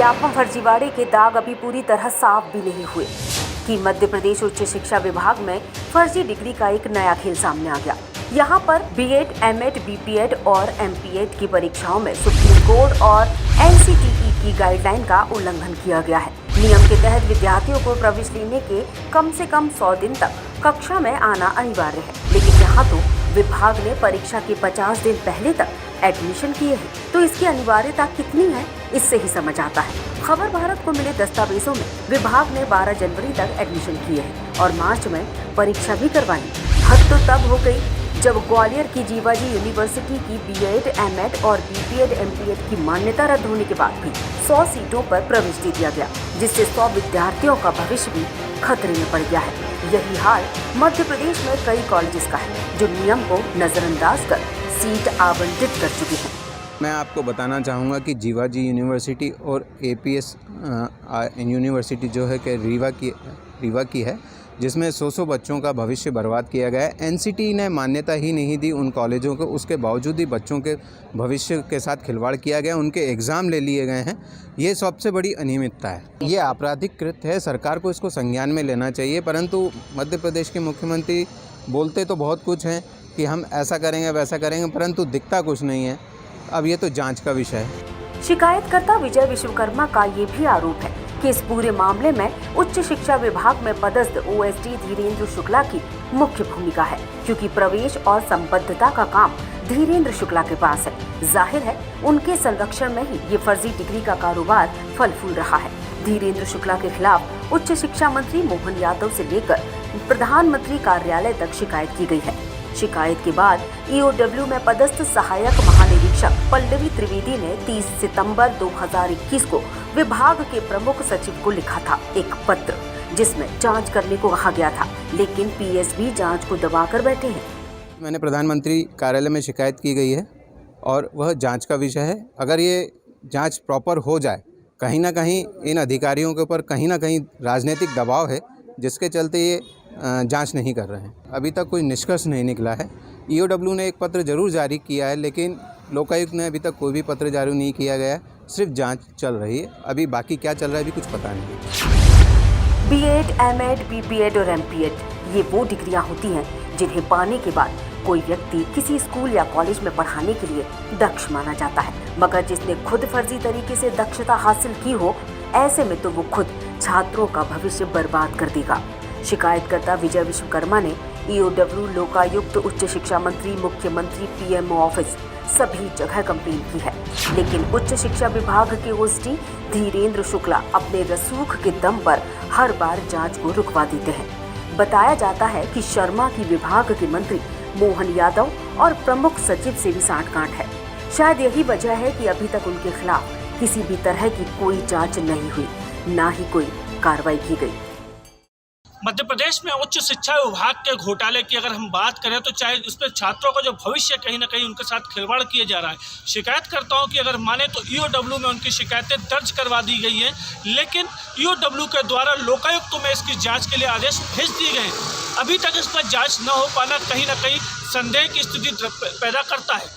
व्यापम फर्जीवाड़े के दाग अभी पूरी तरह साफ भी नहीं हुए कि मध्य प्रदेश उच्च शिक्षा विभाग में फर्जी डिग्री का एक नया खेल सामने आ गया। यहाँ पर बीएड, एमएड, बीपीएड और एमपीएड की परीक्षाओं में सुप्रीम कोर्ट और एनसीटीई की गाइडलाइन का उल्लंघन किया गया है। नियम के तहत विद्यार्थियों को प्रवेश लेने के कम से कम 100 दिन तक कक्षा में आना अनिवार्य है, लेकिन यहाँ तो विभाग ने परीक्षा के 50 दिन पहले तक एडमिशन किए हैं। तो इसकी अनिवार्यता कितनी है, इससे ही समझ आता है। खबर भारत को मिले दस्तावेजों में विभाग ने 12 जनवरी तक एडमिशन किए हैं और मार्च में परीक्षा भी करवाई। हद तो तब हो गई जब ग्वालियर की जीवाजी यूनिवर्सिटी की बीएड, एमएड और बीपीएड, एमपीएड की मान्यता रद्द होने के बाद भी 100 सीटों पर प्रवेश दे दिया गया, जिससे 100 विद्यार्थियों का भविष्य भी खतरे में पड़ गया है। यही हाल मध्य प्रदेश में कई कॉलेजेस का है, जो नियम को नजरअंदाज कर सीट आवंटित कर चुके हैं। मैं आपको बताना चाहूँगा कि जीवाजी यूनिवर्सिटी और एपीएस यूनिवर्सिटी जो है कि रीवा की है, जिसमें 100 बच्चों का भविष्य बर्बाद किया गया है। एनसीटी ने मान्यता ही नहीं दी उन कॉलेजों को, उसके बावजूद ही बच्चों के भविष्य के साथ खिलवाड़ किया गया, उनके एग्ज़ाम ले लिए गए हैं। ये सबसे बड़ी अनियमितता है, ये आपराधिक कृत्य है। सरकार को इसको संज्ञान में लेना चाहिए, परंतु मध्य प्रदेश के मुख्यमंत्री बोलते तो बहुत कुछ हैं कि हम ऐसा करेंगे वैसा करेंगे, परंतु दिखता कुछ नहीं है। अब ये तो जांच का विषय है। शिकायतकर्ता विजय विश्वकर्मा का ये भी आरोप है कि इस पूरे मामले में उच्च शिक्षा विभाग में पदस्थ ओएसडी धीरेन्द्र शुक्ला की मुख्य भूमिका है, क्योंकि प्रवेश और संबद्धता का काम धीरेन्द्र शुक्ला के पास है। जाहिर है उनके संरक्षण में ही ये फर्जी डिग्री का कारोबार फल फूल रहा है। धीरेन्द्र शुक्ला के खिलाफ उच्च शिक्षा मंत्री मोहन यादव से लेकर प्रधानमंत्री कार्यालय तक शिकायत की गई है। शिकायत के बाद ईओडब्ल्यू में पदस्थ सहायक महानिरीक्षक पल्लवी त्रिवेदी ने 30 सितंबर 2021 को विभाग के प्रमुख सचिव को लिखा था एक पत्र, जिसमें जांच करने को कहा गया था, लेकिन पीएसबी जांच को दबाकर बैठे हैं। मैंने प्रधानमंत्री कार्यालय में शिकायत की गई है और वह जांच का विषय है। अगर ये जांच प्रॉपर हो जाए, कहीं ना कहीं इन अधिकारियों के ऊपर कहीं ना कहीं राजनीतिक दबाव है, जिसके चलते ये जांच नहीं कर रहे हैं। अभी तक कोई निष्कर्ष नहीं निकला है। ईओडब्ल्यू ने एक पत्र जरूर जारी किया है, लेकिन लोकायुक्त ने अभी तक कोई भी पत्र जारी नहीं किया गया है। सिर्फ जांच चल रही है। अभी बाकी क्या चल रहा है अभी कुछ पता नहीं। बीएड, एमएड, बीपीएड और एमपीएड ये वो डिग्रियां होती हैं जिन्हें पाने के बाद कोई व्यक्ति किसी स्कूल या कॉलेज में पढ़ाने के लिए दक्ष माना जाता है, मगर जिसने खुद फर्जी तरीके से दक्षता हासिल की हो, ऐसे में तो वो खुद छात्रों का भविष्य बर्बाद कर देगा। शिकायतकर्ता विजय विश्वकर्मा ने ईओडब्ल्यू, लोकायुक्त, उच्च शिक्षा मंत्री, मुख्यमंत्री, पीएमओ ऑफिस सभी जगह कंप्लेन की है, लेकिन उच्च शिक्षा विभाग के ओएसडी धीरेन्द्र शुक्ला अपने रसूख के दम पर हर बार जांच को रुकवा देते हैं। बताया जाता है कि शर्मा की विभाग के मंत्री मोहन यादव और प्रमुख सचिव से भी सांठ-गांठ है। शायद यही वजह है कि अभी तक उनके खिलाफ किसी भी तरह की कोई जांच नहीं हुई, ना ही कोई कार्रवाई की गई। मध्य प्रदेश में उच्च शिक्षा विभाग के घोटाले की अगर हम बात करें तो चाहे उसमें छात्रों का जो भविष्य कहीं ना कहीं उनके साथ खिलवाड़ किया जा रहा है। शिकायतकर्ताओं की अगर माने तो ईओडब्ल्यू में उनकी शिकायतें दर्ज करवा दी गई हैं, लेकिन ईओडब्ल्यू के द्वारा लोकायुक्त में इसकी जांच के लिए आदेश भेज दिए गए। अभी तक इस पर जाँच न हो पाना कहीं ना कहीं संदेह की स्थिति पैदा करता है।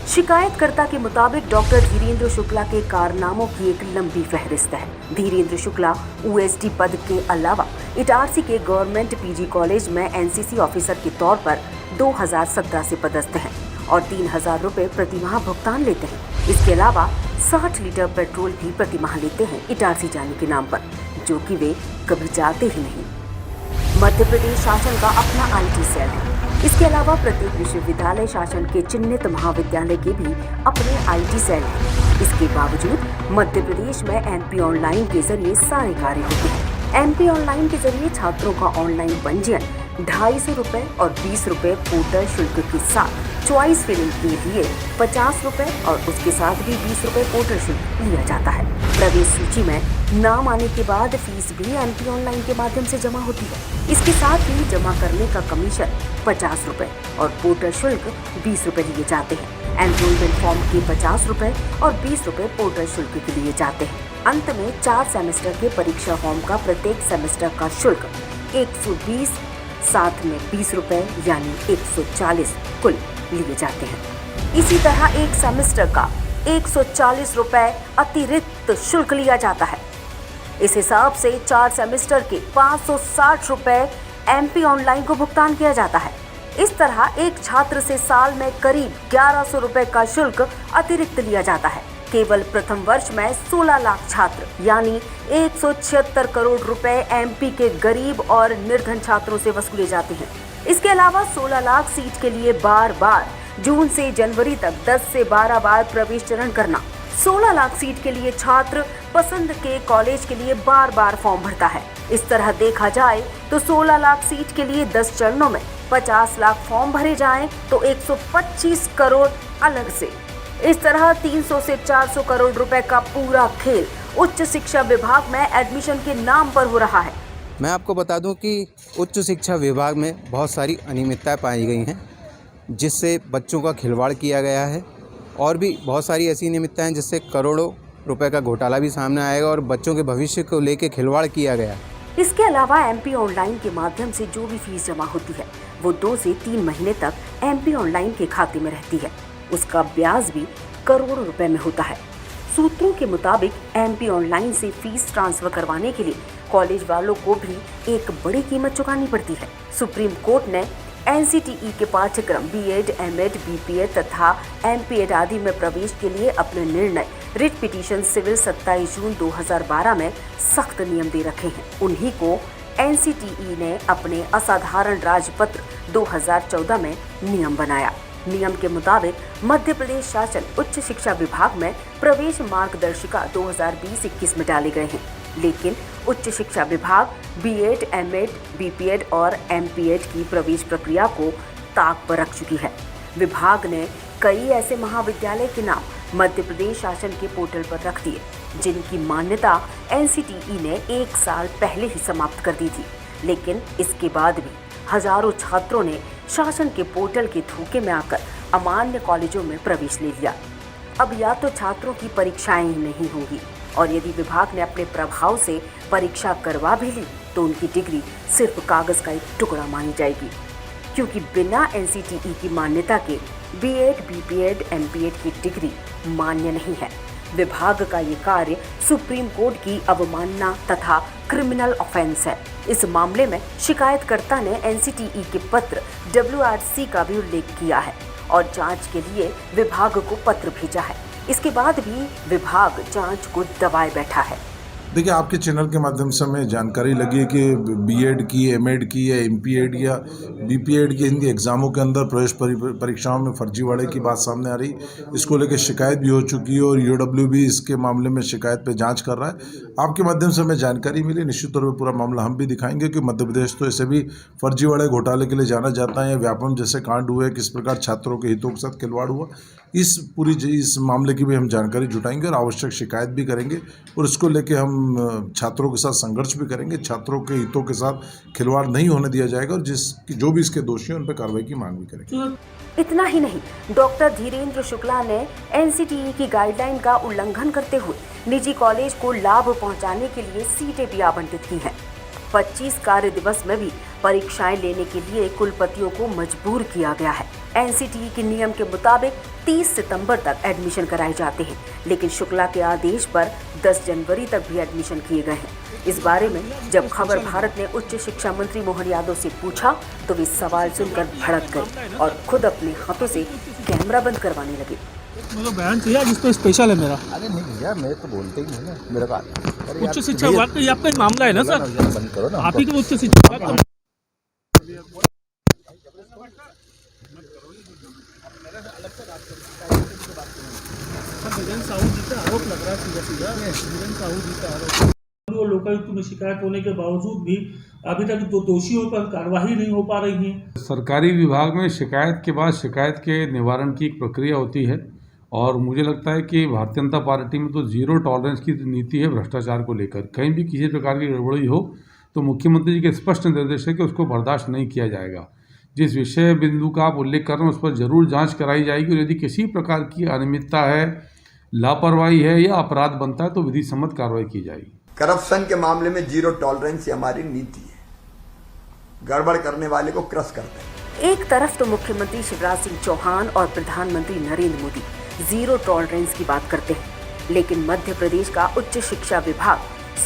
शिकायतकर्ता के मुताबिक डॉक्टर धीरेन्द्र शुक्ला के कारनामों की एक लंबी फहरिस्त है। धीरेन्द्र शुक्ला ओएसडी पद के अलावा इटारसी के गवर्नमेंट पीजी कॉलेज में एनसीसी ऑफिसर के तौर पर 2017 से पदस्थ हैं और 3000 रुपये प्रतिमाह भुगतान लेते हैं। इसके अलावा 60 लीटर पेट्रोल भी प्रतिमाह लेते हैं इटारसी जाने के नाम पर, जो कि वे कभी जाते ही नहीं। मध्य प्रदेश शासन का अपना IT सेल है। इसके अलावा प्रत्येक विश्वविद्यालय शासन के चिन्हित महाविद्यालय के भी अपने IT सेल हैं। इसके बावजूद मध्य प्रदेश में MP ऑनलाइन के जरिए सारे कार्य होते हैं। MP ऑनलाइन के जरिए छात्रों का ऑनलाइन पंजीयन 250 रुपये और 20 रुपये पोर्टल शुल्क के साथ चॉइस फिलिंग के लिए 50 रुपये और उसके साथ भी 20 रुपये पोर्टल शुल्क लिया जाता है। प्रवेश सूची में नाम आने के बाद फीस भी MP ऑनलाइन के माध्यम से जमा होती है। इसके साथ ही जमा करने का कमीशन 50 रुपये और पोर्टल शुल्क 20 रुपये लिए जाते हैं। एनरोलमेंट फॉर्म के 50 रुपये और 20 रुपये पोर्टल शुल्क के लिए जाते हैं। अंत में 4 सेमेस्टर के परीक्षा फॉर्म का प्रत्येक सेमेस्टर का शुल्क 120, साथ में 20 रुपये यानी 140 कुल लिए जाते हैं। इसी तरह एक सेमेस्टर का 140 रुपए अतिरिक्त शुल्क लिया जाता है। इस हिसाब से 4 सेमेस्टर के 560 रुपए MP ऑनलाइन को भुगतान किया जाता है। इस तरह एक छात्र से साल में करीब 1100 रुपए का शुल्क अतिरिक्त लिया जाता है। केवल प्रथम वर्ष में 16 लाख छात्र यानी 176 करोड़ रुपए MP के गरीब और निर्धन छात्रों से वसूले जाते हैं। इसके अलावा 16 लाख सीट के लिए बार बार जून से जनवरी तक 10 से 12 बार प्रवेश चरण करना। 16 लाख सीट के लिए छात्र पसंद के कॉलेज के लिए बार बार फॉर्म भरता है। इस तरह देखा जाए तो 16 लाख सीट के लिए 10 चरणों में 50 लाख फॉर्म भरे जाएं तो 125 करोड़ अलग से। इस तरह 300 से 400 करोड़ रुपए का पूरा खेल उच्च शिक्षा विभाग में एडमिशन के नाम पर हो रहा है। मैं आपको बता दूं कि उच्च शिक्षा विभाग में बहुत सारी अनियमितताएं पाई गई हैं, जिससे बच्चों का खिलवाड़ किया गया है और भी बहुत सारी ऐसी अनियमितताएं जिससे करोड़ों रुपए का घोटाला भी सामने आएगा और बच्चों के भविष्य को लेकर खिलवाड़ किया गया है। इसके अलावा MP ऑनलाइन के माध्यम से जो भी फीस जमा होती है वो 2 से 3 महीने तक MP ऑनलाइन के खाते में रहती है। उसका ब्याज भी करोड़ों रुपए में होता है। सूत्रों के मुताबिक MP ऑनलाइन से फीस ट्रांसफर करवाने के लिए कॉलेज वालों को भी एक बड़ी कीमत चुकानी पड़ती है। सुप्रीम कोर्ट ने NCTE के पाठ्यक्रम B.Ed, M.Ed, B.Ped तथा M.Ped आदि में प्रवेश के लिए अपने निर्णय रिट पिटीशन सिविल 27 जून 2012 में सख्त नियम दे रखे हैं। उन्हीं को NCTE ने अपने असाधारण राजपत्र 2014 में नियम बनाया। नियम के मुताबिक मध्य प्रदेश शासन उच्च शिक्षा विभाग में प्रवेश मार्गदर्शिका 2020-21 में डाले गए हैं, लेकिन उच्च शिक्षा विभाग B.Ed, M.Ed, B.Ped और M.Ped की प्रवेश प्रक्रिया को ताक पर रख चुकी है। विभाग ने कई ऐसे महाविद्यालय के नाम मध्य प्रदेश शासन के पोर्टल पर रख दिए, जिनकी मान्यता NCTE ने 1 साल पहले ही समाप्त कर दी थी, लेकिन इसके बाद भी हजारों छात्रों ने शासन के पोर्टल के धोखे में आकर अमान्य कॉलेजों में प्रवेश ले लिया। अब या तो छात्रों की परीक्षाएं ही नहीं होंगी और यदि विभाग ने अपने प्रभाव से परीक्षा करवा भी ली तो उनकी डिग्री सिर्फ कागज का एक टुकड़ा मानी जाएगी, क्योंकि बिना NCTE की मान्यता के B.Ed, B.Ped, M.Ped की डिग्री मान्य नहीं है। विभाग का ये कार्य सुप्रीम कोर्ट की अवमानना तथा क्रिमिनल ऑफेंस है। इस मामले में शिकायतकर्ता ने NCTE के पत्र WRC का भी उल्लेख किया है और जांच के लिए विभाग को पत्र भेजा है। इसके बाद भी विभाग जांच को दबाए बैठा है। देखिए, आपके चैनल के माध्यम से हमें जानकारी लगी है कि B.Ed की, M.Ed की या M.Ped या B.Ped की इनके एग्ज़ामों के अंदर प्रवेश परीक्षाओं में फर्जीवाड़े की बात सामने आ रही। इसको लेकर शिकायत भी हो चुकी है और UW भी इसके मामले में शिकायत पे जांच कर रहा है। आपके माध्यम से हमें जानकारी मिली, निश्चित तौर पर पूरा मामला हम भी दिखाएंगे कि मध्य प्रदेश तो ऐसे भी फर्जीवाड़े घोटाले के लिए जाना जाता है। व्यापम जैसे कांड हुए, किस प्रकार छात्रों के हितों के साथ खिलवाड़ हुआ, इस मामले की भी हम जानकारी जुटाएंगे और आवश्यक शिकायत भी करेंगे और इसको लेके हम छात्रों के साथ संघर्ष भी करेंगे। छात्रों के हितों के साथ खिलवाड़ नहीं होने दिया जाएगा और जो भी इसके दोषी हैं उन पर कार्रवाई की मांग भी करेंगे। इतना ही नहीं, डॉक्टर धीरेन्द्र शुक्ला ने NCTE की गाइडलाइन का उल्लंघन करते हुए निजी कॉलेज को लाभ पहुंचाने के लिए सीटें भी आवंटित की हैं। 25 कार्य दिवस में भी परीक्षाएं लेने के लिए कुलपतियों को मजबूर किया गया है। NCTE के नियम के मुताबिक 30 सितंबर तक एडमिशन कराए जाते हैं, लेकिन शुक्ला के आदेश पर 10 जनवरी तक भी एडमिशन किए गए हैं। इस बारे में जब खबर भारत ने उच्च शिक्षा मंत्री मोहन यादव से पूछा तो वे सवाल सुनकर भड़क गए और खुद अपने हाथों से कैमरा बंद करवाने लगे। मुझे बयान चाहिए जिस पे स्पेशल है मेरा। अरे नहीं भैया, मैं तो बोलते ही नहीं ना, मेरा बात उच्च शिक्षा विभाग का ये आपका एक मामला है ना सर, बंद करो ना। आप ही तो उच्च शिक्षा विभाग का आरोप लग रहा है सीधा। लोकायुक्त में शिकायत होने के बावजूद भी अभी तक दोषियों पर कार्रवाई नहीं हो पा रही है। सरकारी विभाग में शिकायत के बाद शिकायत के निवारण की एक प्रक्रिया होती है और मुझे लगता है कि भारतीय जनता पार्टी में तो जीरो टॉलरेंस की नीति है भ्रष्टाचार को लेकर। कहीं भी किसी प्रकार की गड़बड़ी हो तो मुख्यमंत्री जी के स्पष्ट निर्देश है कि उसको बर्दाश्त नहीं किया जाएगा। जिस विषय बिंदु का आप उल्लेख कर रहे हैं उस पर जरूर जांच कराई जाएगी और यदि किसी प्रकार की अनियमितता है, लापरवाही है या अपराध बनता है तो विधि सम्मत कार्रवाई की जाएगी। करप्शन के मामले में जीरो टॉलरेंस हमारी नीति है। गड़बड़ करने वाले को क्रश करते हैं। एक तरफ तो मुख्यमंत्री शिवराज सिंह चौहान और प्रधानमंत्री नरेंद्र मोदी जीरो टॉलरेंस की बात करते हैं, लेकिन मध्य प्रदेश का उच्च शिक्षा विभाग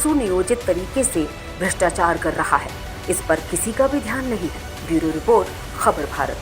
सुनियोजित तरीके से भ्रष्टाचार कर रहा है। इस पर किसी का भी ध्यान नहीं है। ब्यूरो रिपोर्ट, खबर भारत।